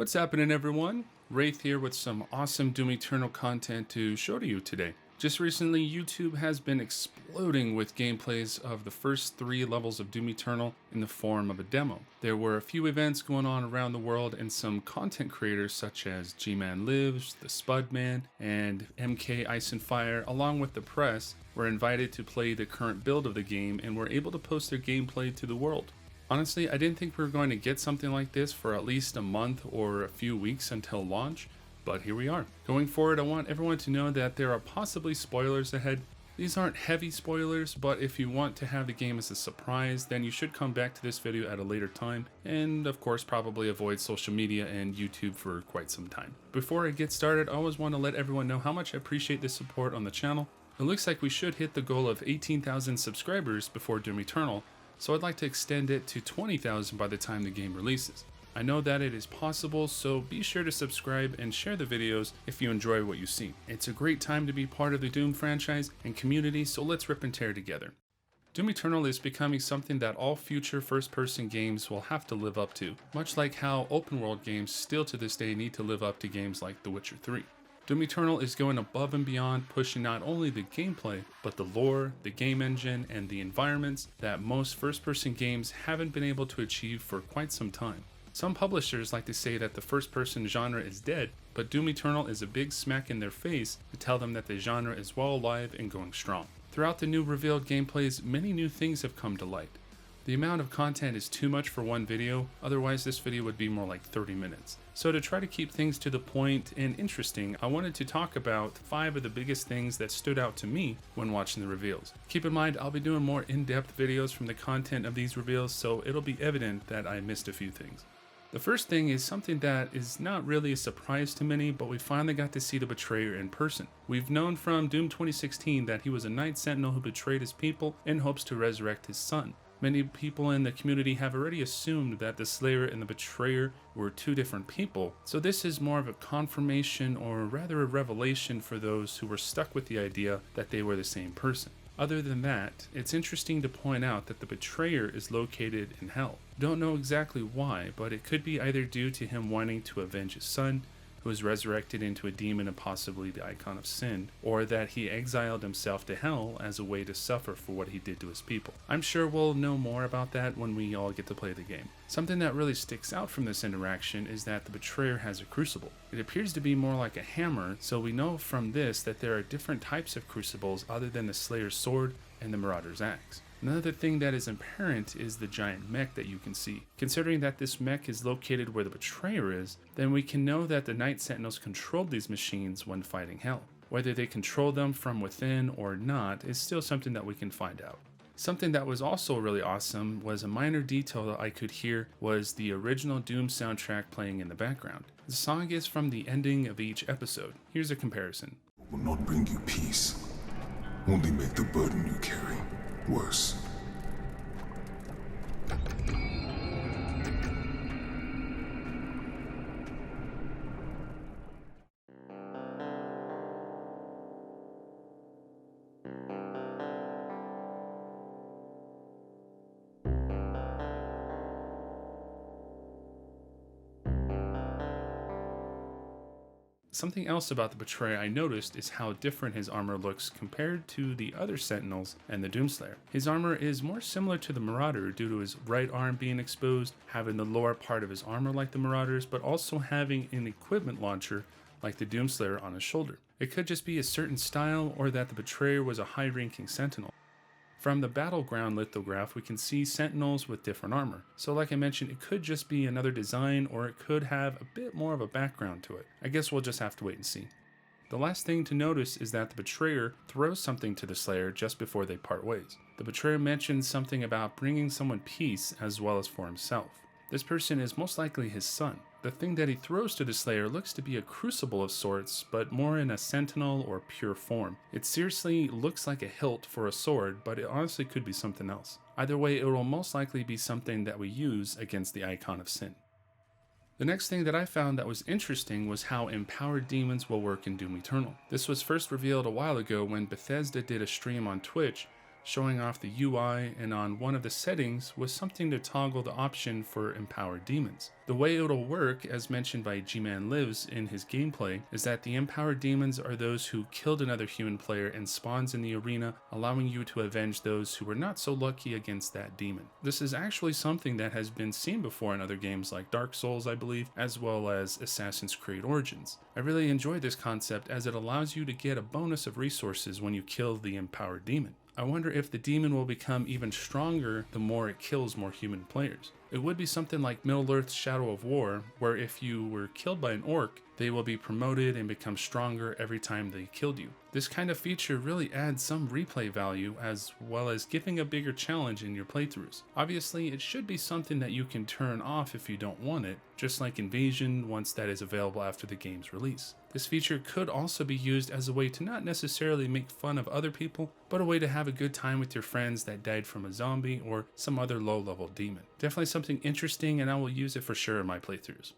What's happening, everyone? Wraith here with some awesome Doom Eternal content to show to you today. Just recently, YouTube has been exploding with gameplays of the first 3 levels of Doom Eternal in the form of a demo. There were a few events going on around the world, and some content creators such as G-Man Lives, The Spudman, and MK Ice and Fire, along with the press, were invited to play the current build of the game and were able to post their gameplay to the world. Honestly, I didn't think we were going to get something like this for at least a month or a few weeks until launch, but here we are. Going forward, I want everyone to know that there are possibly spoilers ahead. These aren't heavy spoilers, but if you want to have the game as a surprise, then you should come back to this video at a later time, and of course probably avoid social media and YouTube for quite some time. Before I get started, I always want to let everyone know how much I appreciate the support on the channel. It looks like we should hit the goal of 18,000 subscribers before Doom Eternal, so I'd like to extend it to 20,000 by the time the game releases. I know that it is possible, so be sure to subscribe and share the videos if you enjoy what you see. It's a great time to be part of the Doom franchise and community, so let's rip and tear together. Doom Eternal is becoming something that all future first-person games will have to live up to, much like how open-world games still to this day need to live up to games like The Witcher 3. Doom Eternal is going above and beyond, pushing not only the gameplay, but the lore, the game engine, and the environments that most first-person games haven't been able to achieve for quite some time. Some publishers like to say that the first-person genre is dead, but Doom Eternal is a big smack in their face to tell them that the genre is well alive and going strong. Throughout the new revealed gameplays, many new things have come to light. The amount of content is too much for one video, otherwise this video would be more like 30 minutes. So to try to keep things to the point and interesting, I wanted to talk about 5 of the biggest things that stood out to me when watching the reveals. Keep in mind, I'll be doing more in-depth videos from the content of these reveals, so it'll be evident that I missed a few things. The first thing is something that is not really a surprise to many, but we finally got to see the Betrayer in person. We've known from Doom 2016 that he was a Night Sentinel who betrayed his people in hopes to resurrect his son. Many people in the community have already assumed that the Slayer and the Betrayer were 2 different people, so this is more of a confirmation or rather a revelation for those who were stuck with the idea that they were the same person. Other than that, it's interesting to point out that the Betrayer is located in Hell. Don't know exactly why, but it could be either due to him wanting to avenge his son, who was resurrected into a demon and possibly the icon of sin, or that he exiled himself to hell as a way to suffer for what he did to his people. I'm sure we'll know more about that when we all get to play the game. Something that really sticks out from this interaction is that the Betrayer has a crucible. It appears to be more like a hammer, so we know from this that there are different types of crucibles other than the Slayer's sword and the Marauder's axe. Another thing that is apparent is the giant mech that you can see. Considering that this mech is located where the Betrayer is, then we can know that the Night Sentinels controlled these machines when fighting Hell. Whether they control them from within or not is still something that we can find out. Something that was also really awesome was a minor detail that I could hear was the original Doom soundtrack playing in the background. The song is from the ending of each episode. Here's a comparison. Will not bring you peace, only make the burden you carry worse. Something else about the Betrayer I noticed is how different his armor looks compared to the other Sentinels and the Doomslayer. His armor is more similar to the Marauder due to his right arm being exposed, having the lower part of his armor like the Marauders, but also having an equipment launcher like the Doomslayer on his shoulder. It could just be a certain style or that the Betrayer was a high-ranking Sentinel. From the battleground lithograph, we can see Sentinels with different armor. So like I mentioned, it could just be another design or it could have a bit more of a background to it. I guess we'll just have to wait and see. The last thing to notice is that the Betrayer throws something to the Slayer just before they part ways. The Betrayer mentions something about bringing someone peace as well as for himself. This person is most likely his son. The thing that he throws to the Slayer looks to be a crucible of sorts, but more in a sentinel or pure form. It seriously looks like a hilt for a sword, but it honestly could be something else. Either way, it will most likely be something that we use against the icon of sin. The next thing that I found that was interesting was how empowered demons will work in Doom Eternal. This was first revealed a while ago when Bethesda did a stream on Twitch showing off the UI, and on one of the settings was something to toggle the option for empowered demons. The way it'll work, as mentioned by G-Man Lives in his gameplay, is that the empowered demons are those who killed another human player and spawns in the arena, allowing you to avenge those who were not so lucky against that demon. This is actually something that has been seen before in other games like Dark Souls, I believe, as well as Assassin's Creed Origins. I really enjoy this concept as it allows you to get a bonus of resources when you kill the empowered demon. I wonder if the demon will become even stronger the more it kills more human players. It would be something like Middle-earth's Shadow of War, where if you were killed by an orc, they will be promoted and become stronger every time they killed you. This kind of feature really adds some replay value as well as giving a bigger challenge in your playthroughs. Obviously, it should be something that you can turn off if you don't want it, just like Invasion once that is available after the game's release. This feature could also be used as a way to not necessarily make fun of other people, but a way to have a good time with your friends that died from a zombie or some other low-level demon. Definitely something interesting, and I will use it for sure in my playthroughs.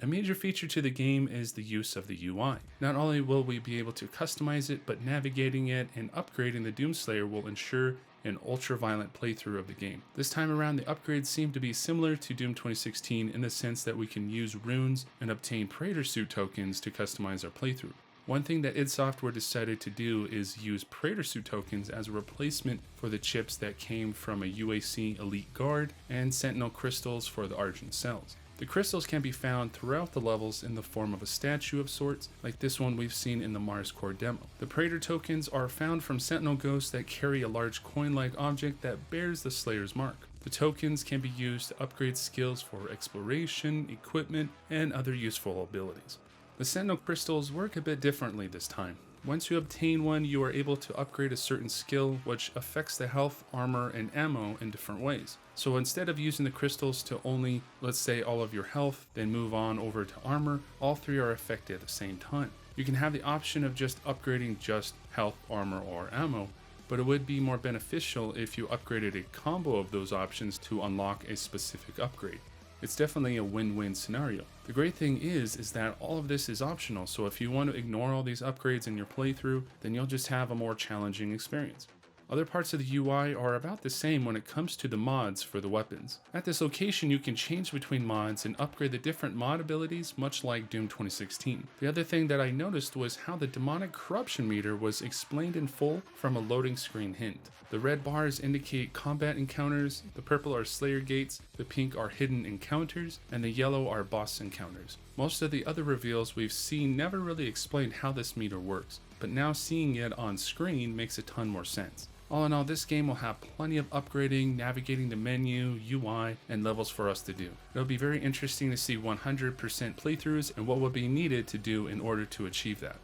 A major feature to the game is the use of the UI. Not only will we be able to customize it, but navigating it and upgrading the Doomslayer will ensure an ultra-violent playthrough of the game. This time around, the upgrades seem to be similar to Doom 2016 in the sense that we can use runes and obtain Praetor Suit tokens to customize our playthrough. One thing that id Software decided to do is use Praetor Suit tokens as a replacement for the chips that came from a UAC Elite Guard and Sentinel crystals for the Argent cells. The crystals can be found throughout the levels in the form of a statue of sorts, like this one we've seen in the Mars Core demo. The Praetor tokens are found from Sentinel ghosts that carry a large coin-like object that bears the Slayer's mark. The tokens can be used to upgrade skills for exploration, equipment, and other useful abilities. The Sentinel crystals work a bit differently this time. Once you obtain one, you are able to upgrade a certain skill which affects the health, armor, and ammo in different ways. So instead of using the crystals to only, let's say, all of your health, then move on over to armor, all three are affected at the same time. You can have the option of just upgrading just health, armor, or ammo, but it would be more beneficial if you upgraded a combo of those options to unlock a specific upgrade. It's definitely a win-win scenario. The great thing is that all of this is optional, so if you want to ignore all these upgrades in your playthrough, then you'll just have a more challenging experience. Other parts of the UI are about the same when it comes to the mods for the weapons. At this location, you can change between mods and upgrade the different mod abilities, much like Doom 2016. The other thing that I noticed was how the demonic corruption meter was explained in full from a loading screen hint. The red bars indicate combat encounters, the purple are Slayer gates, the pink are hidden encounters, and the yellow are boss encounters. Most of the other reveals we've seen never really explained how this meter works, but now seeing it on screen makes a ton more sense. All in all, this game will have plenty of upgrading, navigating the menu, UI, and levels for us to do. It'll be very interesting to see 100% playthroughs and what will be needed to do in order to achieve that.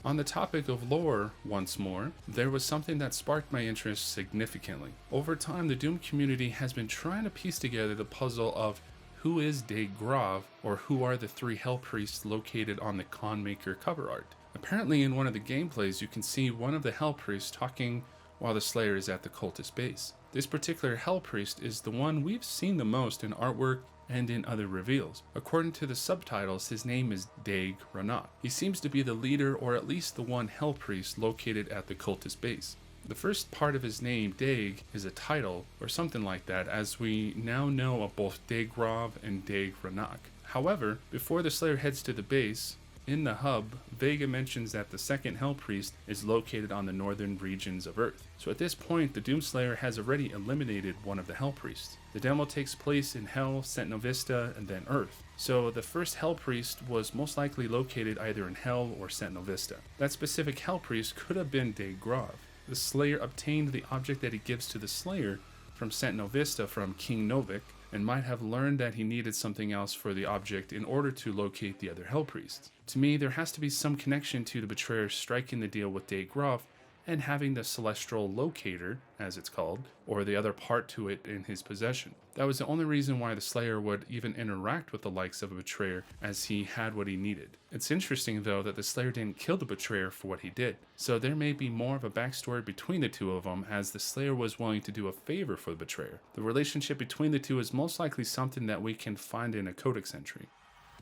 On the topic of lore, once more, there was something that sparked my interest significantly. Over time, the Doom community has been trying to piece together the puzzle of who is De Grav, or who are the three Hell Priests located on the Conmaker cover art. Apparently in one of the gameplays you can see one of the Hell Priests talking while the Slayer is at the cultist base. This particular Hell Priest is the one we've seen the most in artwork and in other reveals. According to the subtitles, his name is Daig Ranat. He seems to be the leader, or at least the one Hell Priest located at the cultist base. The first part of his name, Daig, is a title, or something like that, as we now know of both Daigrav and Daig Ranat. However, before the Slayer heads to the base, in the hub, Vega mentions that the second Hell Priest is located on the northern regions of Earth. So at this point, the Doomslayer has already eliminated one of the Hell Priests. The demo takes place in Hell, Sentinel Vista, and then Earth. So the first Hell Priest was most likely located either in Hell or Sentinel Vista. That specific Hell Priest could have been Daigrav. The Slayer obtained the object that he gives to the Slayer from Sentinel Vista from King Novik, and might have learned that he needed something else for the object in order to locate the other Hell Priests. To me, there has to be some connection to the Betrayer striking the deal with Daigrav and having the Celestial Locator, as it's called, or the other part to it in his possession. That was the only reason why the Slayer would even interact with the likes of a Betrayer, as he had what he needed. It's interesting though that the Slayer didn't kill the Betrayer for what he did, so there may be more of a backstory between the two of them, as the Slayer was willing to do a favor for the Betrayer. The relationship between the two is most likely something that we can find in a codex entry.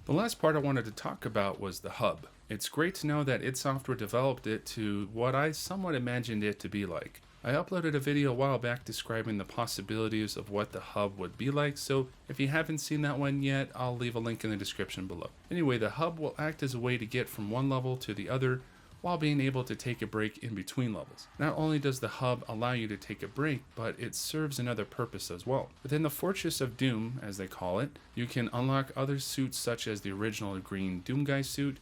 The last part I wanted to talk about was the hub. It's great to know that id Software developed it to what I somewhat imagined it to be like. I uploaded a video a while back describing the possibilities of what the hub would be like, so if you haven't seen that one yet, I'll leave a link in the description below. Anyway, the hub will act as a way to get from one level to the other while being able to take a break in between levels. Not only does the hub allow you to take a break, but it serves another purpose as well. Within the Fortress of Doom, as they call it, you can unlock other suits such as the original green Doom Guy suit,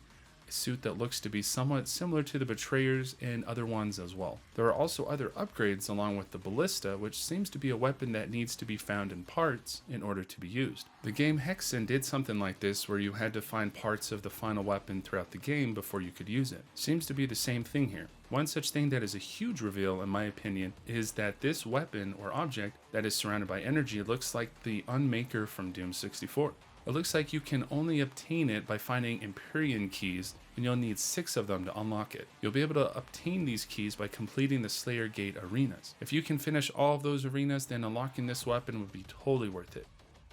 a suit that looks to be somewhat similar to the Betrayers, and other ones as well. There are also other upgrades along with the Ballista, which seems to be a weapon that needs to be found in parts in order to be used. The game Hexen did something like this where you had to find parts of the final weapon throughout the game before you could use it. Seems to be the same thing here. One such thing that is a huge reveal in my opinion is that this weapon or object that is surrounded by energy looks like the Unmaker from Doom 64. It looks like you can only obtain it by finding Empyrean keys, and you'll need 6 of them to unlock it. You'll be able to obtain these keys by completing the Slayer Gate arenas. If you can finish all of those arenas, then unlocking this weapon would be totally worth it.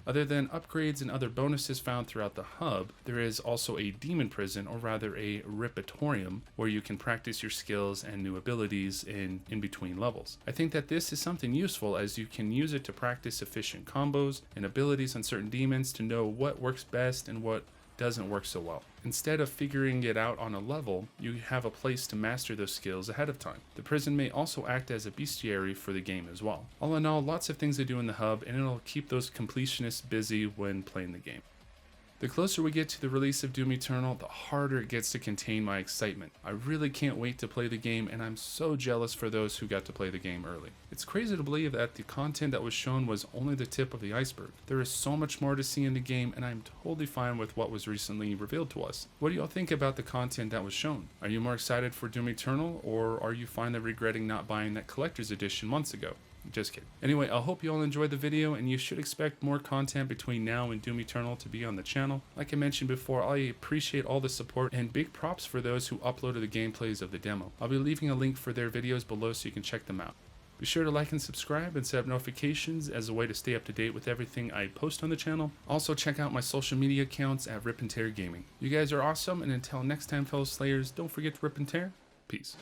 Other than upgrades and other bonuses found throughout the hub, there is also a demon prison, or rather a RipNtear, where you can practice your skills and new abilities in between levels. I think that this is something useful as you can use it to practice efficient combos and abilities on certain demons to know what works best and what doesn't work so well. Instead of figuring it out on a level, you have a place to master those skills ahead of time. The prison may also act as a bestiary for the game as well. All in all, lots of things to do in the hub, and it'll keep those completionists busy when playing the game. The closer we get to the release of Doom Eternal, the harder it gets to contain my excitement. I really can't wait to play the game, and I'm so jealous for those who got to play the game early. It's crazy to believe that the content that was shown was only the tip of the iceberg. There is so much more to see in the game, and I'm totally fine with what was recently revealed to us. What do y'all think about the content that was shown? Are you more excited for Doom Eternal, or are you finally regretting not buying that collector's edition months ago? Just kidding. Anyway, I hope you all enjoyed the video, and you should expect more content between now and Doom Eternal to be on the channel. Like I mentioned before, I appreciate all the support, and big props for those who uploaded the gameplays of the demo. I'll be leaving a link for their videos below so you can check them out. Be sure to like and subscribe and set up notifications as a way to stay up to date with everything I post on the channel. Also check out my social media accounts at RipNtear Gaming. You guys are awesome, and until next time, fellow Slayers, don't forget to rip and tear. Peace.